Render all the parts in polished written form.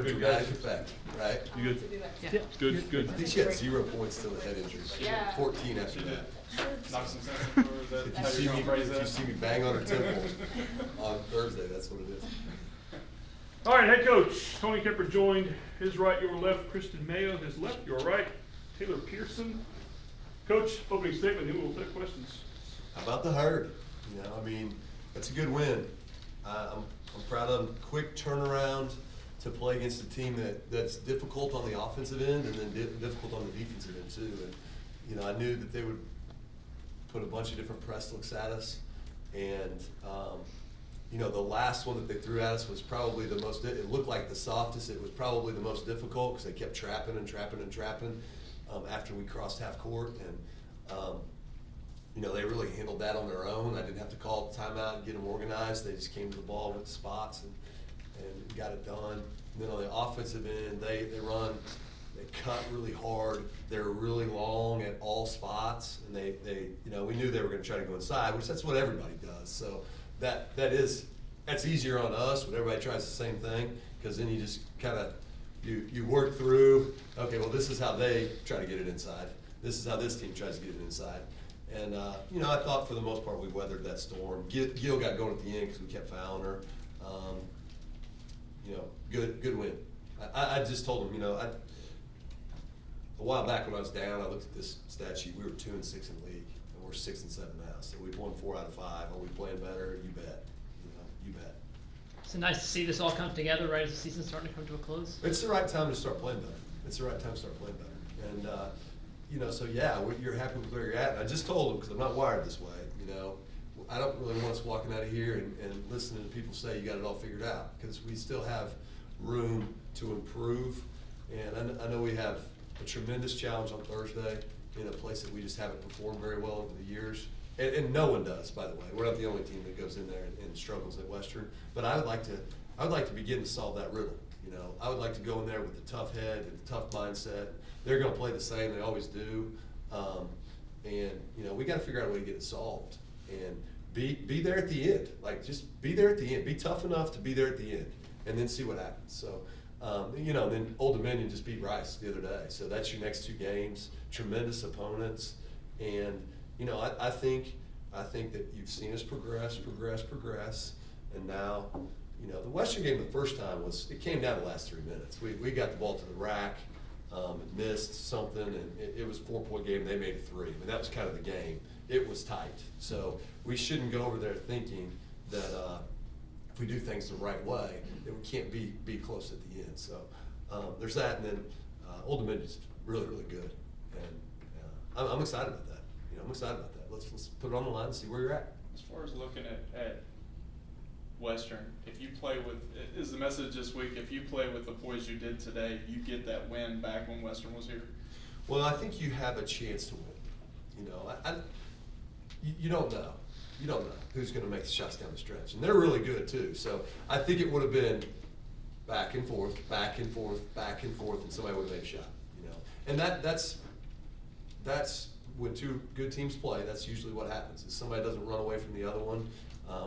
dramatic effect, right? You good? Yeah. Good. I think she had 0 points till the head injury. Yeah. 14 after that. Knock some sense into her, is that If how you you're gonna phrase if you that? see me bang on her temple on Thursday, that's what it is. All right, head coach Tony Kemper joined his right, your left. Kristen Mayo, his left, your right. Taylor Pearson. Coach, opening statement, then we'll take questions. How about the herd? You know, I mean, that's a good win. I'm proud of them. Quick turnaround to play against a team that's difficult on the offensive end and then difficult on the defensive end too. And you know, I knew that they would put a bunch of different press looks at us, and you know, the last one that they threw at us was probably the most. It looked like the softest. It was probably the most difficult because they kept trapping and trapping and trapping after we crossed half court, and you know, they really handled that on their own. I didn't have to call timeout and get them organized. They just came to the ball with the spots and got it done. And then on the offensive end, they cut really hard. They're really long at all spots, and they you know, we knew they were going to try to go inside, which that's what everybody does. So that's easier on us when everybody tries the same thing, because then you just kind of you work through. Okay, well, this is how they try to get it inside. This is how this team tries to get it inside. And you know, I thought for the most part we weathered that storm. Gil got going at the end because we kept fouling her. You know, good win. I just told him, you know, a while back when I was down, I looked at this stat sheet. We were 2-6 in the league, and we're 6-7 now. So we've won 4 out of 5. Are we playing better? You bet. You know, you bet. So nice to see this all come together right as the season's starting to come to a close. It's the right time to start playing better. It's the right time to start playing better. And you know, so yeah, you're happy with where you're at. And I just told him, because I'm not wired this way, you know, I don't really want us walking out of here and listening to people say you got it all figured out, because we still have room to improve. And I know we have a tremendous challenge on Thursday in a place that we just haven't performed very well over the years. And no one does, by the way. We're not the only team that goes in there and struggles at Western. But I would like to begin to solve that riddle. You know, I would like to go in there with a tough head and a tough mindset. They're going to play the same; they always do. And you know, we got to figure out a way to get it solved and be there at the end. Like, just be there at the end. Be tough enough to be there at the end, and then see what happens. So, you know, then Old Dominion just beat Rice the other day. So that's your next 2 games. Tremendous opponents, and you know, I think that you've seen us progress, and now, you know, the Western game the first time it came down to the last 3 minutes. We got the ball to the rack, and missed something, and it was a 4-point game. They made it 3. I mean, that was kind of the game. It was tight, so we shouldn't go over there thinking that if we do things the right way, that we can't be close at the end. So there's that, and then Old Dominion's really good, and I'm excited about that. You know, I'm excited about that. Let's put it on the line and see where you're at. As far as looking at Western, if you play with, is the message this week, if you play with the poise you did today, you get that win back when Western was here? Well, I think you have a chance to win. You know, you don't know. You don't know who's going to make the shots down the stretch, and they're really good too. So I think it would have been back and forth, and somebody would have made a shot. You know, and that's when 2 good teams play. That's usually what happens. Is somebody doesn't run away from the other one.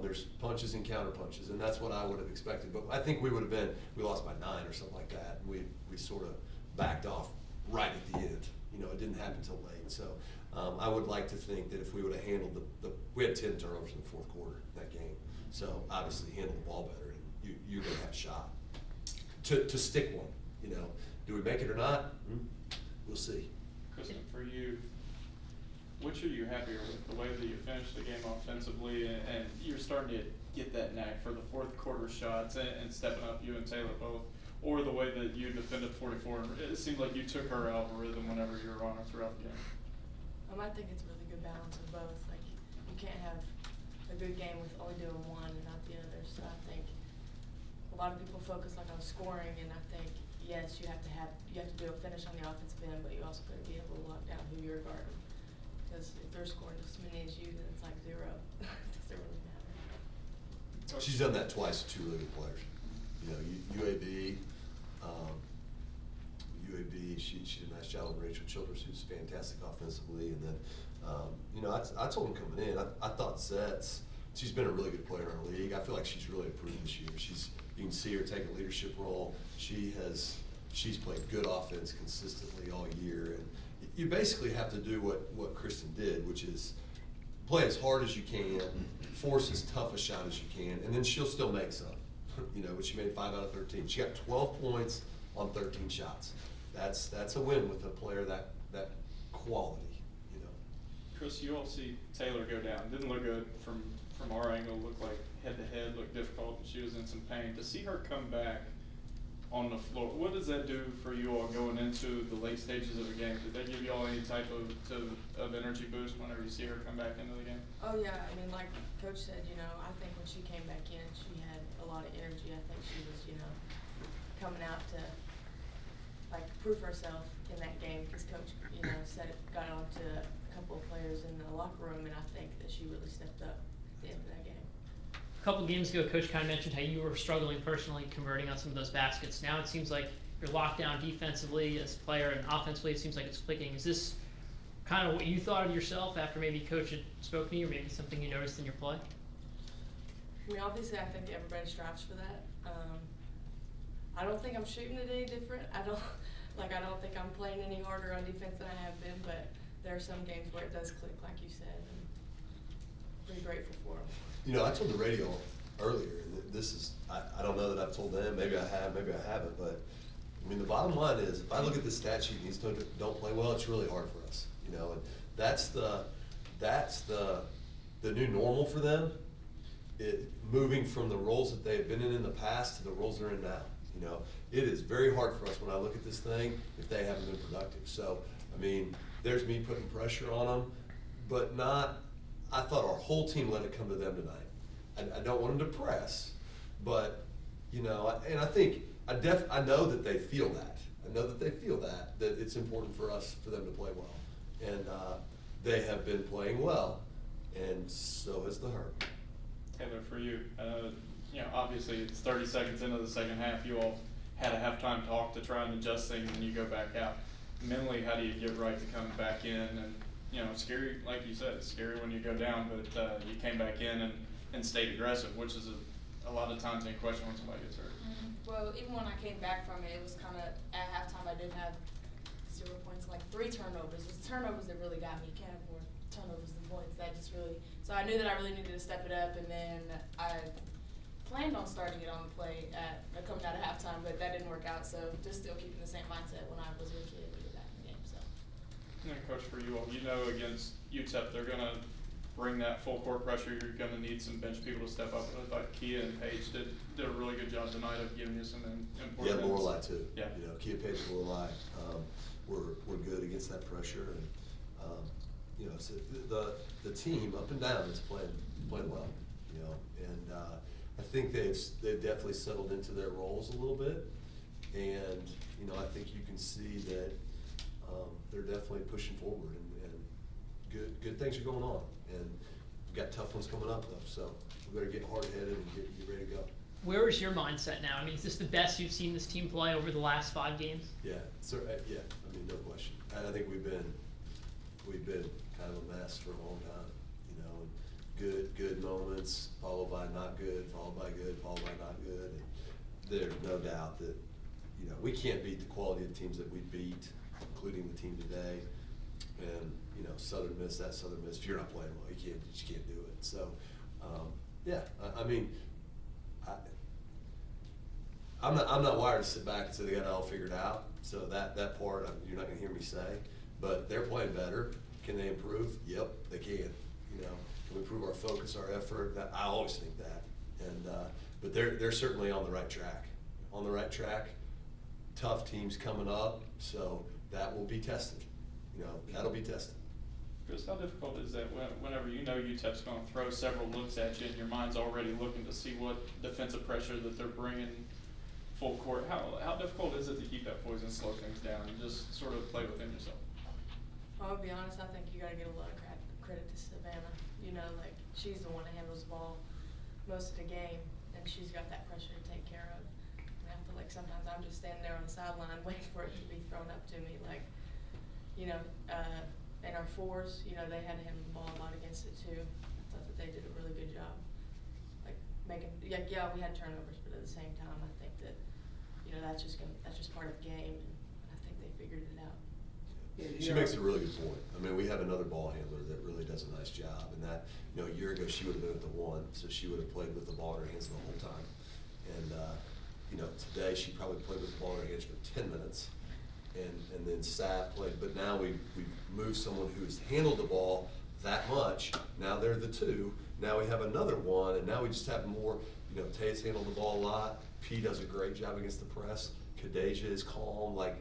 There's punches and counter punches, and that's what I would have expected. But I think we lost by 9 or something like that, and we sort of backed off right at the end. You know, it didn't happen until late. So I would like to think that if we would have handled we had 10 turnovers in the 4th quarter in that game. So obviously handle the ball better, and you're going to have a shot to stick one. You know, do we make it or not? We'll see. Kristen, for you, which are you happier with? The way that you finished the game offensively, and you're starting to get that knack for the 4th quarter shots and stepping up, you and Taylor both, or the way that you defended 44? And it seemed like you took her out of rhythm whenever you were on her throughout the game. I think it's a really good balance of both. Like, you can't have a good game with only doing one and not the other. So I think a lot of people focus like on scoring, and I think yes, you have to do a finish on the offensive end, but you also got to be able to lock down who you're guarding. Because if they're scoring as many as you, then it's like 0. It doesn't really matter. She's done that twice to 2 really good players. You know, UAB. She did a nice job with Rachel Childress, who's fantastic offensively, and then you know, I told him coming in, I thought Zetz. She's been a really good player in our league. I feel like she's really improved this year. She's you can see her take a leadership role. She's played good offense consistently all year, and you basically have to do what Kristen did, which is play as hard as you can, force as tough a shot as you can, and then she'll still make some. But she made 5 out of 13. She got 12 points on 13 shots. That's a win with a player that quality. Chris, you all see Taylor go down. Didn't look good from our angle. Looked like head to head, looked difficult, and she was in some pain. To see her come back on the floor, what does that do for you all going into the late stages of the game? Did they give you all any type of energy boost whenever you see her come back into the game? Oh yeah, I mean, like Coach said, I think when she came back in, she had a lot of energy. I think she was, coming out to like prove herself in that game because Coach, said it got on to a couple of players in the locker room, and I think that she really stepped up at the end of that game. A couple games ago, Coach kind of mentioned how you were struggling personally converting on some of those baskets. Now it seems like you're locked down defensively as a player, and offensively it seems like it's clicking. Is this kind of what you thought of yourself after maybe Coach had spoken to you, or maybe something you noticed in your play? I mean, obviously, I think everybody strives for that. I don't think I'm shooting it any different. I don't think I'm playing any harder on defense than I have been, but there are some games where it does click, like you said, and I'm pretty grateful for them. I told the radio earlier, and this is, I don't know that I've told them, maybe I have, maybe I haven't, but I mean, the bottom line is, if I look at this stat sheet and these don't play well, it's really hard for us, and that's the new normal for them. Moving from the roles that they've been in the past to the roles they're in now. It is very hard for us when I look at this thing if they haven't been productive. So, I mean, there's me putting pressure on them, but not, I thought our whole team let it come to them tonight. I don't want them to press, but, and I think, I know that they feel that. I know that they feel that it's important for them to play well. And they have been playing well, and so has the Herd. Taylor, for you, obviously it's 30 seconds into the second half. You all had a halftime talk to try and adjust things, and you go back out. Mentally, how do you get right to come back in? And scary, like you said, it's scary when you go down, but you came back in and stayed aggressive, which is a lot of times in question when somebody gets hurt. Mm-hmm. Well, even when I came back from it, it was kind of at halftime. I did have 0 points, like 3 turnovers. It was the turnovers that really got me. You can't have more turnovers than points. That just really. So I knew that I really needed to step it up, and then I planned on starting it on the play coming out of halftime, but that didn't work out. So just still keeping the same mindset when I was a kid to get back in the game. So. And then, Coach, for you all, against UTEP, they're gonna bring that full court pressure. You're gonna need some bench people to step up. And I thought Kia and Paige did a really good job tonight of giving you some important. Yeah, Lorelai too. Yeah. Kia, Paige, Lorelai, we're good against that pressure, and so the team up and down is playing well, and I think they've definitely settled into their roles a little bit, and I think you can see that they're definitely pushing forward, and good things are going on, and we've got tough ones coming up though, so we better get hard headed and get ready to go. Where is your mindset now? I mean, is this the best you've seen this team play over the last 5 games? Yeah, yeah. I mean, no question. I think we've been kind of a mess for a long time, and good moments followed by not good, followed by good, followed by not good. And there's no doubt that we can't beat the quality of teams that we beat, including the team today. And Southern Miss, if you're not playing well, you just can't do it. So yeah, I mean, I'm not wired to sit back and say they got it all figured out. So that part you're not gonna hear me say, but they're playing better. Can they improve? Yep, they can. Can we improve our focus, our effort? I always think that. And but they're certainly on the right track. On the right track. Tough teams coming up, so that will be tested. That'll be tested. Chris, how difficult is that whenever UTEP's going to throw several looks at you and your mind's already looking to see what defensive pressure that they're bringing full court? How difficult is it to keep that poise and slow things down and just sort of play within yourself? I'll be honest, I think you got to give a lot of credit to Savannah. She's the one that handles the ball most of the game, and she's got that pressure to take care of. And I feel like sometimes I'm just standing there on the sideline waiting for it to be thrown up to me. And our fours, they had to handle the ball a lot against it too. I thought that they did a really good job. making, yeah, we had turnovers, but at the same time, I think that, that's just part of the game, and I think they figured it out. She makes a really good point. I mean, we have another ball handler that really does a nice job, and that, a year ago, she would have been at the 1, so she would have played with the ball in her hands the whole time. And, today, she probably played with the ball in her hands for 10 minutes, and then sat, played. But now we've moved someone who's handled the ball that much. Now they're the 2. Now we have another 1, and now we just have more. Tay's handled the ball a lot. P does a great job against the press. Kadeja is calm, like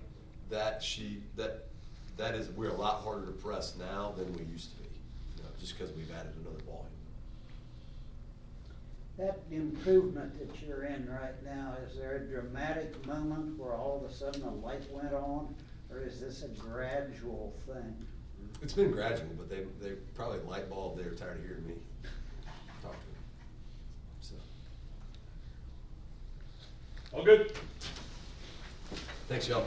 that. That is, we're a lot harder to press now than we used to be, just because we've added another ball handler. That improvement that you're in right now, is there a dramatic moment where all of a sudden a light went on, or is this a gradual thing? It's been gradual, but they probably light bulb. They're tired of hearing me talk to them. So, All good? thanks, y'all.